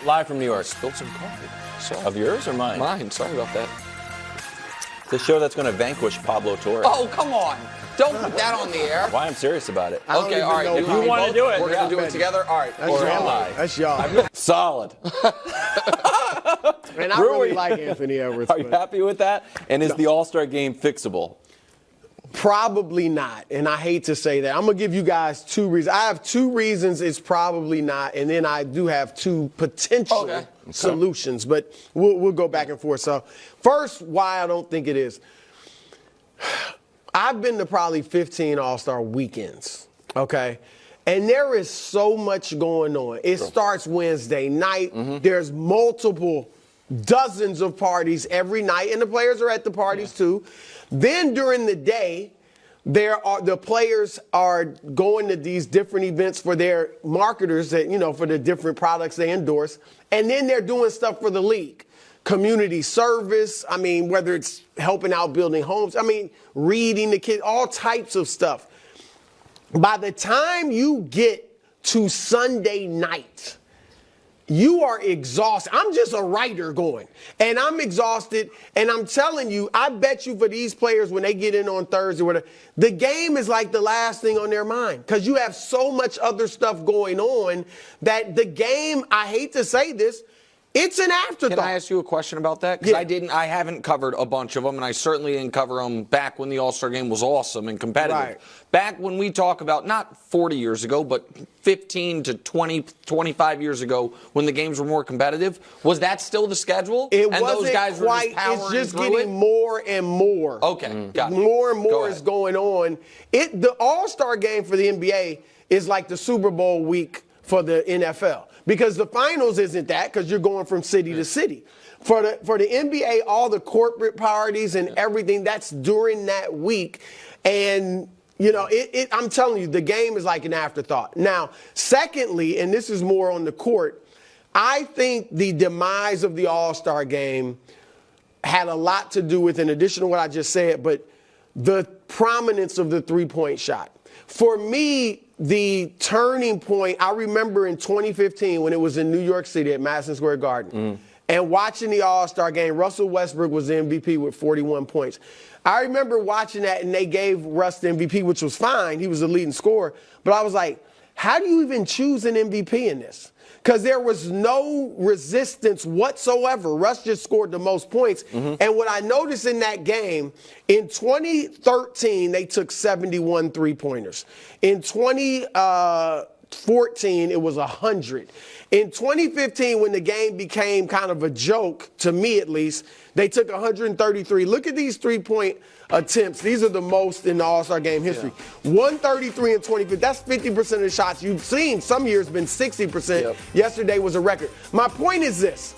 Live from New York. Spilled some coffee. Sorry. Of yours or mine? Mine. Sorry about that. It's a show that's going to vanquish Pablo Torre. Oh, come on. Don't put that on the air. Why I'm serious about it. Okay, all right. If you want to do it, we're going to do it together. All right. That's or y'all. am I? That's y'all. Solid. And I really like Anthony Edwards. Are you happy with that? And is the All-Star game fixable? Probably not. And I hate to say that. I'm going to give you guys 2 reasons. I have 2 reasons it's probably not. And then I do have 2 potential solutions. But we'll go back and forth. So first, why I don't think it is. I've been to probably 15 All-Star weekends. Okay. And there is so much going on. It starts Wednesday night. There's multiple dozens of parties every night, and the players are at the parties too. Then during the day, the players are going to these different events for their marketers that, for the different products they endorse. And then they're doing stuff for the league. Community service, whether it's helping out building homes, reading the kids, all types of stuff. By the time you get to Sunday night, you are exhausted. I'm just a writer going, and I'm exhausted. And I'm telling you, I bet you for these players, when they get in on Thursday, whatever, the game is like the last thing on their mind because you have so much other stuff going on that the game, I hate to say this, it's an afterthought. Can I ask you a question about that? Because I haven't covered a bunch of them, and I certainly didn't cover them back when the All-Star game was awesome and competitive. Right. Back when we talk about, not 40 years ago, but 15 to 20, 25 years ago, when the games were more competitive, was that still the schedule? It and wasn't those guys quite. Were just powering it's just through getting more and more. Okay, got it. More and more Go is ahead. going on. The All-Star game for the NBA is like the Super Bowl week for the NFL. Because the finals isn't that, because you're going from city to city. For the NBA, all the corporate parties and everything, that's during that week. And, I'm telling you, the game is like an afterthought. Now, secondly, and this is more on the court, I think the demise of the All-Star game had a lot to do with, in addition to what I just said, but the prominence of the three-point shot. For me, the turning point, I remember in 2015 when it was in New York City at Madison Square Garden, and watching the All-Star game, Russell Westbrook was the MVP with 41 points. I remember watching that, and they gave Russ the MVP, which was fine. He was the leading scorer. But I was like, how do you even choose an MVP in this? Because there was no resistance whatsoever. Russ just scored the most points. And what I noticed in that game, in 2013, they took 71 three-pointers. In 2014, it was 100. In 2015, when the game became kind of a joke, to me at least, they took 133. Look at these three-point attempts. These are the most in the All-Star game history. 133 in 2015. That's 50% of the shots you've seen. Some years been 60%. Yesterday was a record. My point is this,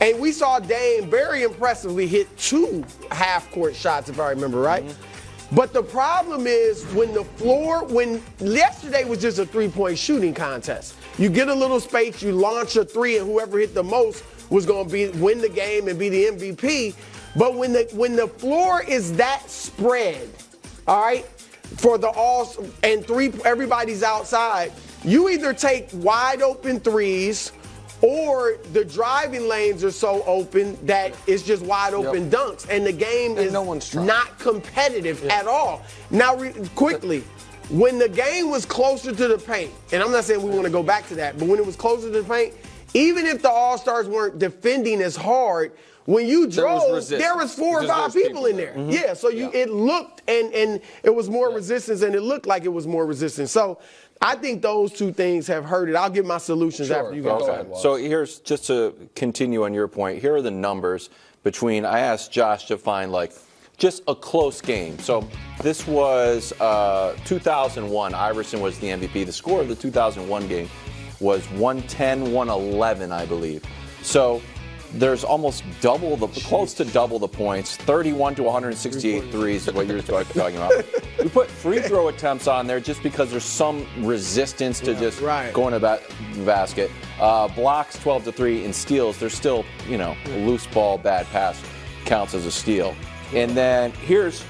and we saw Dame very impressively hit 2 half-court shots, if I remember right. But the problem is when yesterday was just a three-point shooting contest. You get a little space, you launch a three, and whoever hit the most was going to win the game and be the MVP. But when the floor is that spread, all right, for the everybody's outside, you either take wide open threes or the driving lanes are so open that it's just wide open dunks, and the game is not competitive at all. Now, quickly, when the game was closer to the paint, and I'm not saying we want to go back to that, but when it was closer to the paint, even if the All-Stars weren't defending as hard, when you drove, there was 4 or 5 people in there. Yeah, so it looked, and it was more resistance, and it looked like it was more resistance. So I think those 2 things have hurt it. I'll give my solutions after you guys. Okay. So here's, just to continue on your point, here are the numbers between, I asked Josh to find just a close game. So this was 2001. Iverson was the MVP. The score of the 2001 game was 110-111, I believe. So there's almost close to double the points, 31 to 168 threes is what you're talking about. We put free throw attempts on there just because there's some resistance to just going to the basket. Blocks 12 to 3, and steals, there's still, a loose ball, bad pass counts as a steal. And then here's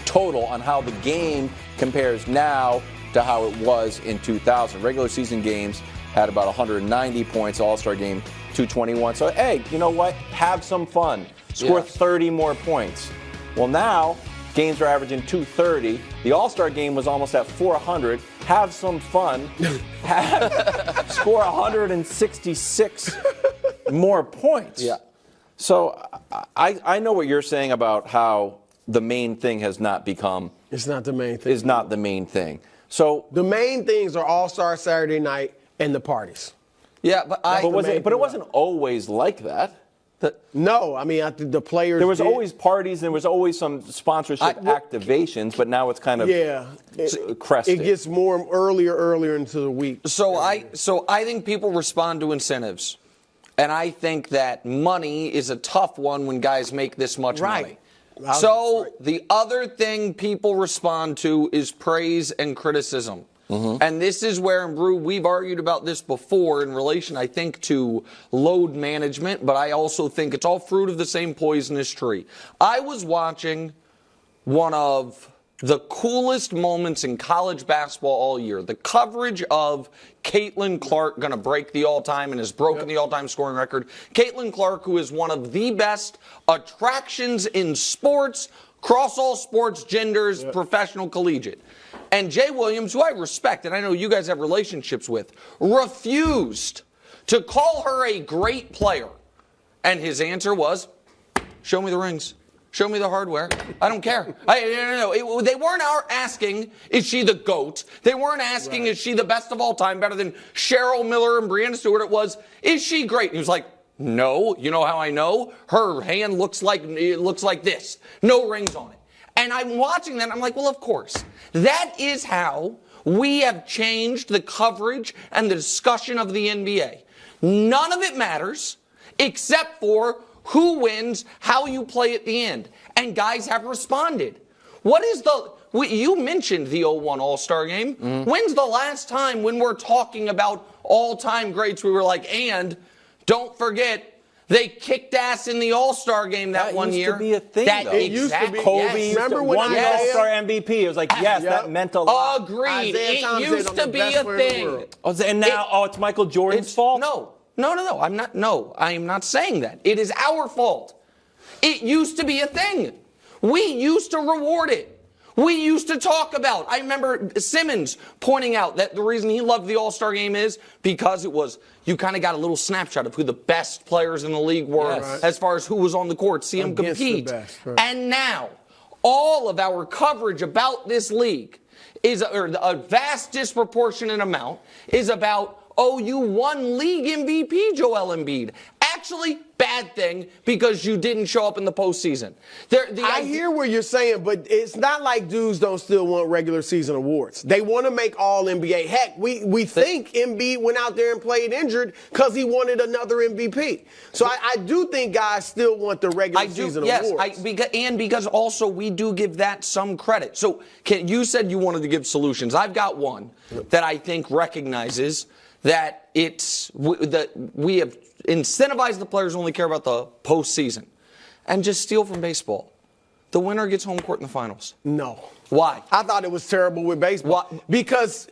total on how the game compares now to how it was in 2000. Regular season games, had about 190 points. All-Star game, 221. So, hey, you know what? Have some fun. Score 30 more points. Well, now games are averaging 230. The All-Star game was almost at 400. Have some fun. Score 166 more points. Yeah. So I know what you're saying about how the main thing has not become. It's not the main thing. Is not the main thing. So the main things are All-Star Saturday night and the parties. Yeah, but it wasn't always like that. No, I mean, I think the players. There was always parties, and there was always some sponsorship activations, but now it's kind of crested. It gets more earlier into the week. So I think people respond to incentives, and I think that money is a tough one when guys make this much money. So the other thing people respond to is praise and criticism. And this is where, and Brew, we've argued about this before in relation, I think, to load management, but I also think it's all fruit of the same poisonous tree. I was watching one of the coolest moments in college basketball all year. The coverage of Caitlin Clark going to break the all-time and has broken the all-time scoring record. Caitlin Clark, who is one of the best attractions in sports, across all sports, genders, professional, collegiate. And Jay Williams, who I respect, and I know you guys have relationships with, refused to call her a great player. And his answer was, show me the rings. Show me the hardware. I don't care. No. They weren't asking, is she the GOAT? They weren't asking, is she the best of all time, better than Cheryl Miller and Breanna Stewart? It was, is she great? And he was like, no. You know how I know? Her hand looks like this. No rings on it. And I'm watching that, and I'm like, well, of course. That is how we have changed the coverage and the discussion of the NBA. None of it matters except for who wins, how you play at the end. And guys have responded. You mentioned the 01 All-Star game. When's the last time when we're talking about all-time greats we were like, and don't forget, they kicked ass in the All-Star game that one year. That used to be a thing, though. It used to be. Kobe Remember when won the All-Star MVP. It was like, that meant a lot. Agreed. It used to be a thing. And now, it's Michael Jordan's fault? No. I am not saying that. It is our fault. It used to be a thing. We used to reward it. We used to talk about. I remember Simmons pointing out that the reason he loved the All-Star game is because it was, you kind of got a little snapshot of who the best players in the league were as far as who was on the court, see them compete. And now, all of our coverage about this league is, or a vast disproportionate amount, is about, you won league MVP, Joel Embiid. Actually, bad thing because you didn't show up in the postseason. I hear what you're saying, but it's not like dudes don't still want regular season awards. They want to make all NBA. Heck, we think Embiid went out there and played injured because he wanted another MVP. So I do think guys still want the regular season awards. Yes, because also we do give that some credit. So you said you wanted to give solutions. I've got one that I think recognizes that we have incentivized the players who only care about the postseason, and just steal from baseball. The winner gets home court in the finals. No. Why? I thought it was terrible with baseball. Why? Because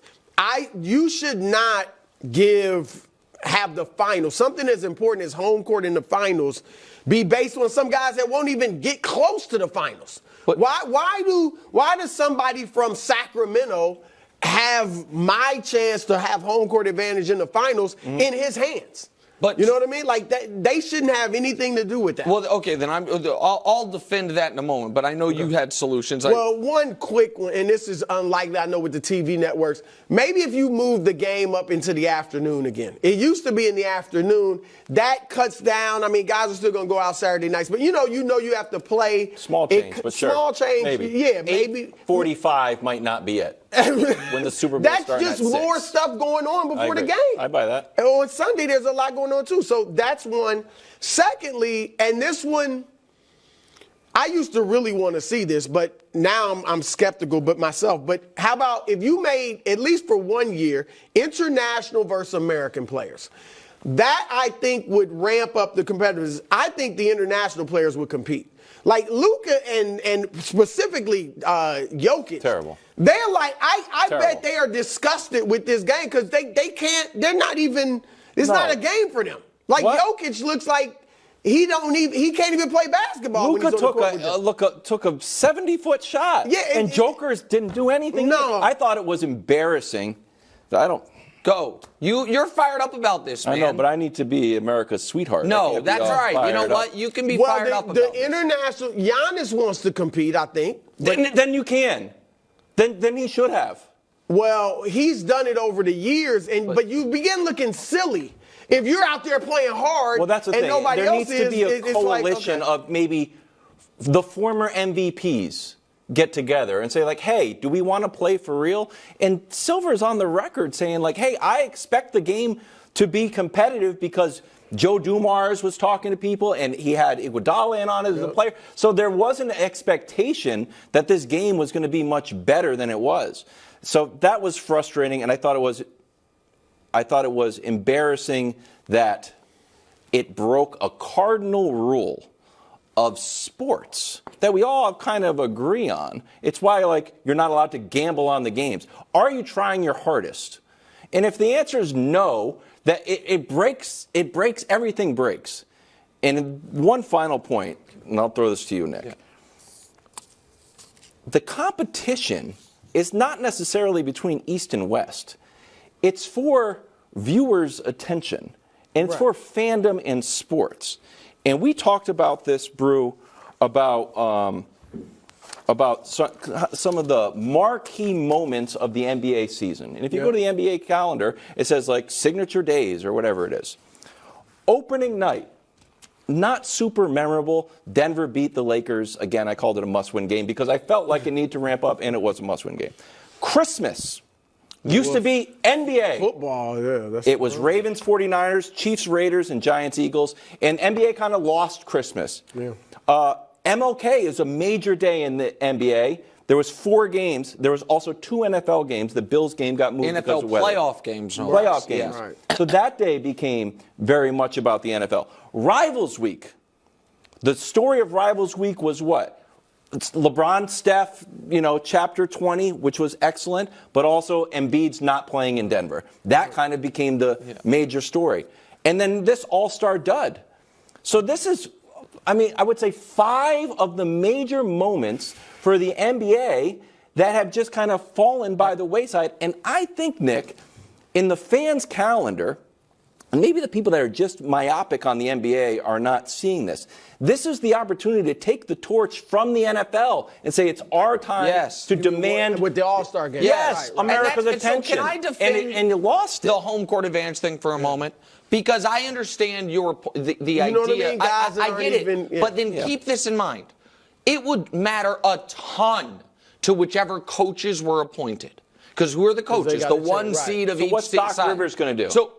you should not have the finals, something as important as home court in the finals, be based on some guys that won't even get close to the finals. Why does somebody from Sacramento have my chance to have home court advantage in the finals in his hands? But you know what I mean? Like that, they shouldn't have anything to do with that. Well, okay, then I'll defend that in a moment. But I know you had solutions. Well, one quick one, and this is unlikely, I know, with the TV networks. Maybe if you move the game up into the afternoon again. It used to be in the afternoon. That cuts down. I mean, guys are still going to go out Saturday nights, but you know you have to play. Small change, but sure. Small change, maybe. Yeah, maybe. 8:45 might not be it. When the Super Bowl starts That's just more stuff going on before the game. I buy that. And on Sunday, there's a lot going on, too. So that's one. Secondly, and this one, I used to really want to see this, but now I'm skeptical myself. But how about if you made, at least for 1 year, international versus American players? That, I think, would ramp up the competitors. I think the international players would compete. Like Luka and specifically Jokic. Terrible. They're like, I Terrible. bet they are disgusted with this game because they can't, they're not even, it's No. not a game for them. Like What? Jokic looks like he can't even play basketball. when Luka he's on the court with them. took a 70-foot shot. Yeah, and Jokers didn't do anything. No. I thought it was embarrassing. I don't. Go. You're fired up about this, man. I know, but I need to be America's sweetheart. I No, can't be that's all all right. You know fired what? up. You can be Well, fired up about the this. international, Giannis wants to compete, I think. Then you can. Then he should have. Well, he's done it over the years, but you begin looking silly. If you're out there playing hard Well, that's the and thing. nobody There else needs to be a it's like, coalition okay. of maybe the former MVPs get together and say, like, hey, do we want to play for real? And Silver's on the record saying, like, hey, I expect the game to be competitive because Joe Dumars was talking to people and he had Iguodala in on it as a player. So there was an expectation that this game was going to be much better than it was. So that was frustrating, and I thought it was embarrassing that it broke a cardinal rule of sports that we all kind of agree on. It's why, like, you're not allowed to gamble on the games. Are you trying your hardest? And if the answer is no, that it breaks, everything breaks. And one final point, and I'll throw this to you, Nick. Yeah. The competition is not necessarily between East and West. It's for viewers' attention, and it's for fandom in sports. And we talked about this, Brew, about some of the marquee moments of the NBA season. And if you go to the NBA calendar, it says like signature days or whatever it is. Opening night, not super memorable. Denver beat the Lakers. Again, I called it a must-win game because I felt like it needed to ramp up, and it was a must-win game. Christmas used to be NBA. Football, yeah. It was Ravens, 49ers, Chiefs, Raiders, and Giants, Eagles. And NBA kind of lost Christmas. Yeah. MLK is a major day in the NBA. There was 4 games. There was also 2 NFL games. The Bills game got moved because NFL of weather. playoff games. No Playoff less. games. Yeah. Right. So that day became very much about the NFL. Rivals Week. The story of Rivals Week was what? It's LeBron, Steph, chapter 20, which was excellent, but also Embiid's not playing in Denver. That kind of became the major story. And then this all-star dud. So this is, I would say 5 of the major moments for the NBA that have just kind of fallen by the wayside. And I think, Nick, in the fans' calendar, and maybe the people that are just myopic on the NBA are not seeing this. This is the opportunity to take the torch from the NFL and say it's our time to demand with the All-Star game. Yes, Right. America's And so attention. can I defend and you lost it. the home court advantage thing for a moment? Because I understand the idea. You know what I mean? Guys that I aren't get it. even- yeah. But then keep this in mind. It would matter a ton to whichever coaches were appointed. Because who are the coaches? gotta The one check, right. seed of So each what's Doc side. Rivers gonna do? So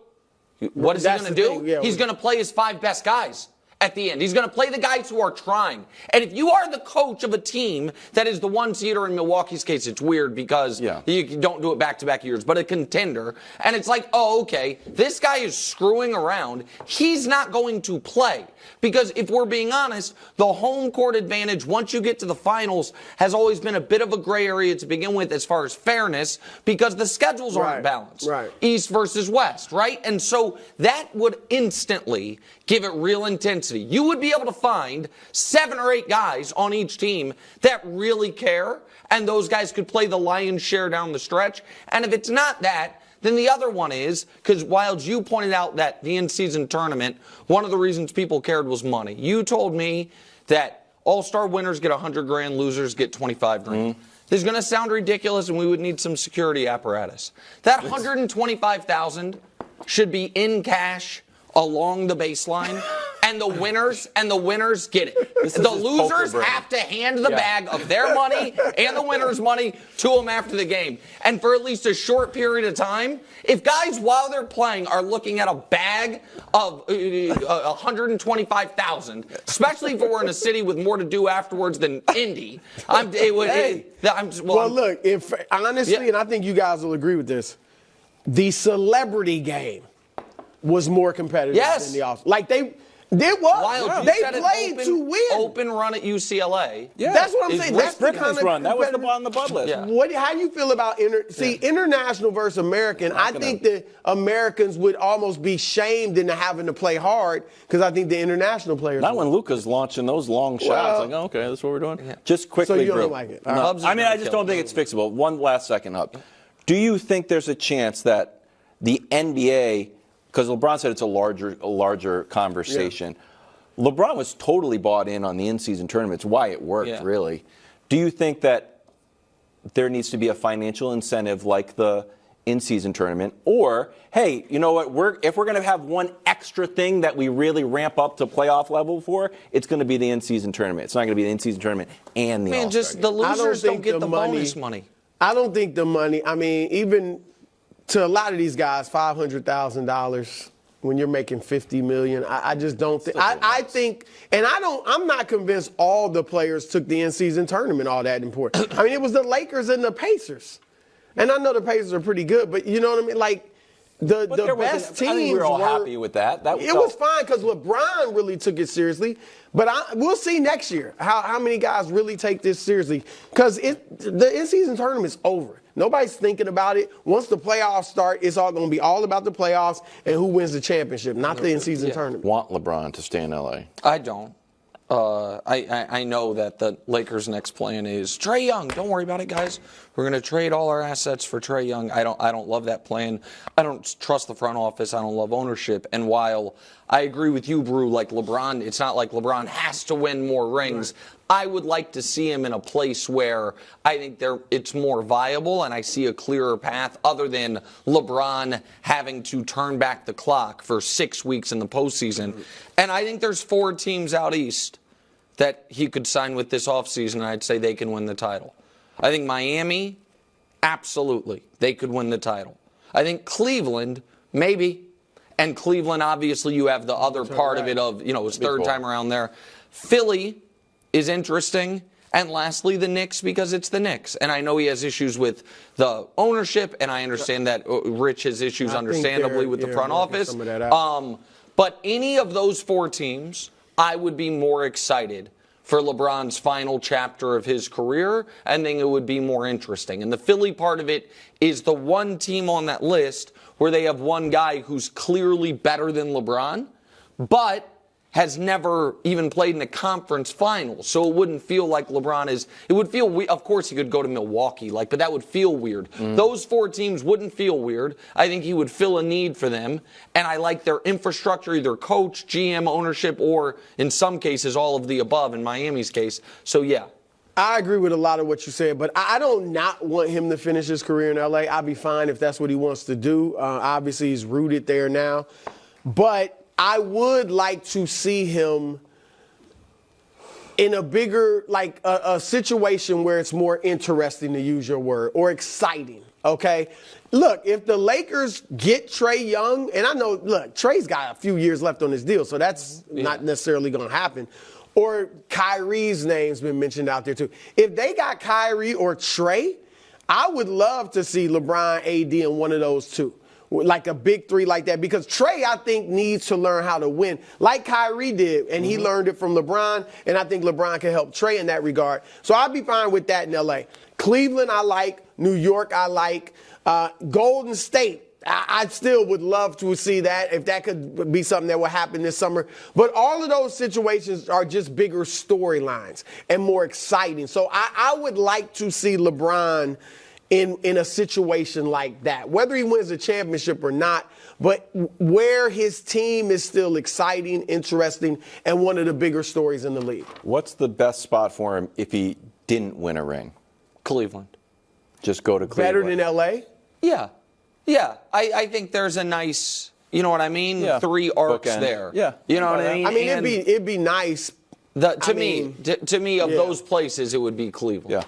what is he That's going to the do? thing, yeah. He's going to play his 5 best guys at the end. He's going to play the guys who are trying. And if you are the coach of a team that is the 1 seed, or in Milwaukee's case, it's weird because you don't do it back-to-back years, but a contender. And it's like, oh, okay, this guy is screwing around. He's not going to play. Because if we're being honest, the home court advantage, once you get to the finals, has always been a bit of a gray area to begin with as far as fairness, because the schedules aren't balanced. Right. East versus West, right? And so that would instantly give it real intensity. You would be able to find 7 or 8 guys on each team that really care, and those guys could play the lion's share down the stretch. And if it's not that, then the other one is, because Wildes, you pointed out that the in-season tournament, one of the reasons people cared was money. You told me that All-Star winners get $100,000, losers get $25,000. This is going to sound ridiculous, and we would need some security apparatus. That $125,000 should be in cash along the baseline, and the winners get it. The losers have to hand the bag of their money and the winners' money to them after the game. And for at least a short period of time, if guys while they're playing are looking at a bag of $125,000, especially if we're in a city with more to do afterwards than Indy, Well, look, if honestly, and I think you guys will agree with this, the celebrity game was more competitive than the All-Star. Like they Wild, they played to win. Open run at UCLA. Yeah. That's what I'm saying. That's the kind of run. That was on the Bud list. Yeah. How do you feel about international versus American? I think the Americans would almost be shamed into having to play hard because I think the international players. Not when Luka's launching those long shots. Like, oh, okay, that's what we're doing. Yeah. Just quickly, so you don't Drew. like it? No. I mean, I just don't think it's fixable. One last second up. Do you think there's a chance that the NBA, because LeBron said it's a larger conversation. Yeah. LeBron was totally bought in on the in-season tournament. It's why it worked, really. Do you think that there needs to be a financial incentive like the in-season tournament? Or, hey, you know what? If we're going to have one extra thing that we really ramp up to playoff level for, it's going to be the in-season tournament. It's not going to be the in-season tournament and the All-Star just game. The losers don't get the bonus money. I don't think the money. I mean, even to a lot of these guys, $500,000 when you're making $50 million, I just don't think. I think, and I'm not convinced all the players took the in-season tournament all that important. I mean, it was the Lakers and the Pacers, and I know the Pacers are pretty good, but you know what I mean, like. The best teams I think we were all happy with that. It was fine because LeBron really took it seriously. But we'll see next year how many guys really take this seriously. Because the in-season tournament's over. Nobody's thinking about it. Once the playoffs start, it's all going to be all about the playoffs and who wins the championship, not the in-season tournament. Want LeBron to stay in L.A.? I don't. I know that the Lakers' next plan is Trae Young. Don't worry about it, guys. We're going to trade all our assets for Trae Young. I don't love that plan. I don't trust the front office. I don't love ownership. And while I agree with you, Brew, like LeBron, it's not like LeBron has to win more rings. Right. I would like to see him in a place where I think it's more viable and I see a clearer path other than LeBron having to turn back the clock for 6 weeks in the postseason. And I think there's 4 teams out east that he could sign with this offseason, and I'd say they can win the title. I think Miami, absolutely, they could win the title. I think Cleveland, maybe. And Cleveland, obviously, you have the other part of it of, his third time around there. Philly is interesting. And lastly, the Knicks, because it's the Knicks. And I know he has issues with the ownership, and I understand that Rich has issues, understandably, with the front office. But any of those 4 teams, I would be more excited for LeBron's final chapter of his career, and think it would be more interesting. And the Philly part of it is the one team on that list where they have one guy who's clearly better than LeBron, but has never even played in a conference final. So it wouldn't feel like LeBron is, it would feel, of course he could go to Milwaukee, but that would feel weird. Those 4 teams wouldn't feel weird. I think he would fill a need for them. And I like their infrastructure, either coach, GM, ownership, or in some cases, all of the above in Miami's case. So yeah. I agree with a lot of what you said, but I don't not want him to finish his career in L.A. I'd be fine if that's what he wants to do. Obviously, he's rooted there now. But I would like to see him in a bigger, like a situation where it's more interesting, to use your word, or exciting, okay? Look, if the Lakers get Trae Young, and I know, look, Trae's got a few years left on his deal, so that's not necessarily going to happen. Or Kyrie's name's been mentioned out there too. If they got Kyrie or Trae, I would love to see LeBron, AD, and one of those two. Like a big 3 like that, because Trae, I think, needs to learn how to win like Kyrie did, and he learned it from LeBron, and I think LeBron can help Trae in that regard. So I'd be fine with that in L.A. Cleveland, I like. New York, I like. Golden State, I still would love to see that, if that could be something that will happen this summer. But all of those situations are just bigger storylines and more exciting. So I would like to see LeBron in a situation like that, whether he wins a championship or not, but where his team is still exciting, interesting, and one of the bigger stories in the league. What's the best spot for him if he didn't win a ring? Cleveland. Just go to Cleveland. Better than L.A.? Yeah. Yeah. I think there's a nice, you know what I mean? Yeah. 3 arcs Bookend. there. Yeah. You know what I mean? I mean, it'd be nice. To me, of those places, it would be Cleveland. Yeah.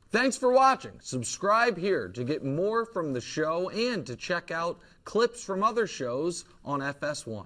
Thanks for watching. Subscribe here to get more from the show and to check out clips from other shows on FS1.